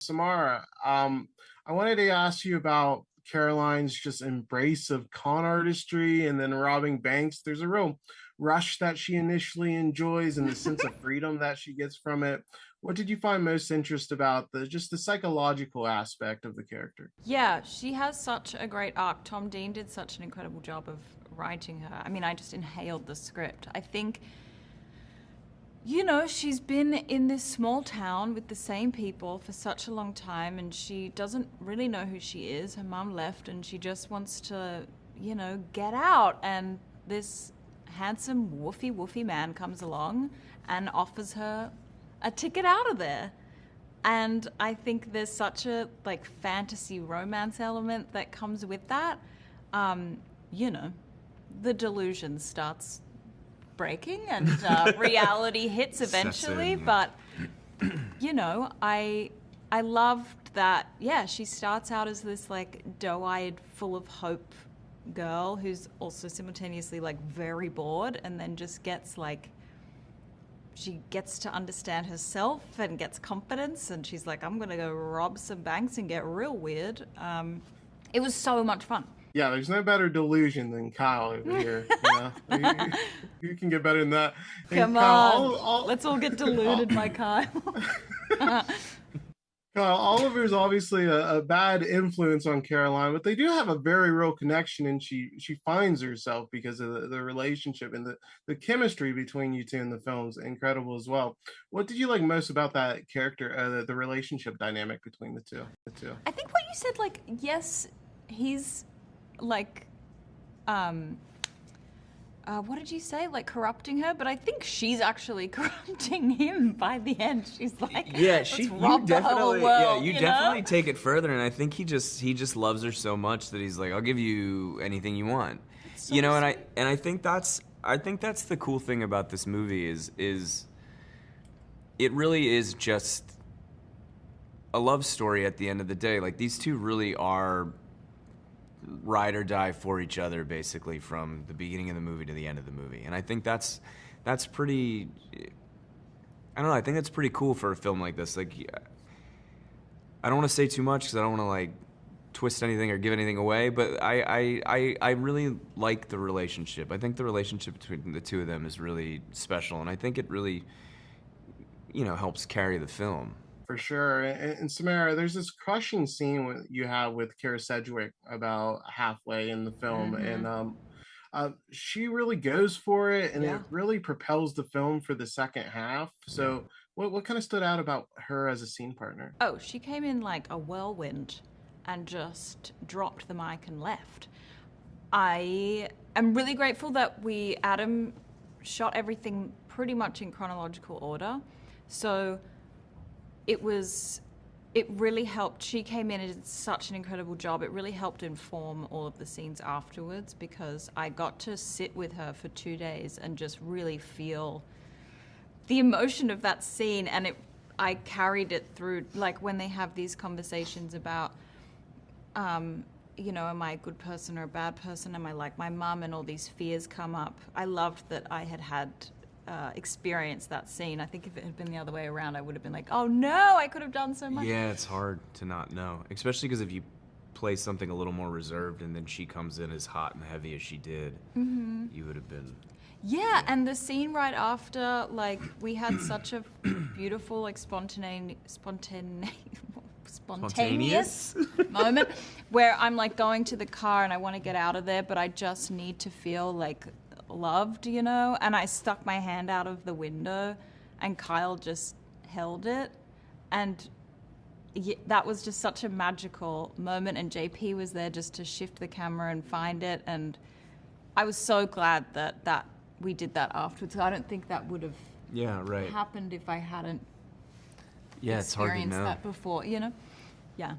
Samara, I wanted to ask you about Caroline's just embrace of con artistry and then robbing banks. There's a real rush that she initially enjoys and the sense of freedom that she gets from it. What did you find most interest about the psychological aspect of the character? Yeah, she has such a great arc. Tom Dean did such an incredible job of writing her. I mean, I just inhaled the script. I think, you know, she's been in this small town with the same people for such a long time, and she doesn't really know who she is. Her mom left, and she just wants to, you know, get out. And this handsome, woofy man comes along and offers her a ticket out of there. And I think there's such a, like, fantasy romance element that comes with that. You know, the delusion starts breaking and reality hits eventually. But you know, I loved that. Yeah, she starts out as this like doe-eyed, full of hope girl who's also simultaneously like very bored, and then just gets like, she gets to understand herself and gets confidence, and she's like, I'm gonna go rob some banks and get real weird. It was so much fun. Yeah, there's no better delusion than Kyle over here. You know? You can get better than that. And Come Kyle, on, let's all get deluded by Kyle. Kyle, Oliver's obviously a bad influence on Caroline, but they do have a very real connection, and she finds herself because of the relationship and the chemistry between you two in the film's incredible as well. What did you like most about that character, the relationship dynamic between the two? I think what you said, like, yes, he's like, what did you say? Like corrupting her, but I think she's actually corrupting him by the end. She's like, yeah, rob the whole world, you definitely take it further, and I think he just loves her so much that he's like, I'll give you anything you want, so you know. Sweet. And I think that's the cool thing about this movie is it really is just a love story at the end of the day. Like, these two really are ride or die for each other, basically, from the beginning of the movie to the end of the movie. And I think that's pretty, I don't know, I think that's pretty cool for a film like this. Like, I don't want to say too much because I don't want to like twist anything or give anything away, but I really like the relationship. I think the relationship between the two of them is really special, and I think it really, you know, helps carry the film. For sure. And Samara, there's this crushing scene you have with Kyra Sedgwick about halfway in the film, and she really goes for it, and it really propels the film for the second half. So what kind of stood out about her as a scene partner? Oh, she came in like a whirlwind and just dropped the mic and left. I am really grateful that Adam shot everything pretty much in chronological order. So it really helped. She came in and did such an incredible job. It really helped inform all of the scenes afterwards, because I got to sit with her for 2 days and just really feel the emotion of that scene. And I carried it through, like when they have these conversations about, you know, am I a good person or a bad person? Am I like my mom? And all these fears come up. I loved that I had experienced that scene. I think if it had been the other way around, I would have been like, oh no, I could have done so much. Yeah, it's hard to not know, especially because if you play something a little more reserved and then she comes in as hot and heavy as she did, you would have been... Yeah, and the scene right after, like, we had such a beautiful, like, spontaneous moment where I'm like going to the car and I want to get out of there, but I just need to feel like loved, you know? And I stuck my hand out of the window and Kyle just held it, and that was just such a magical moment, and JP was there just to shift the camera and find it, and I was so glad that we did that afterwards. I don't think that would have happened if I hadn't it's hard to know that before, you know? Yeah.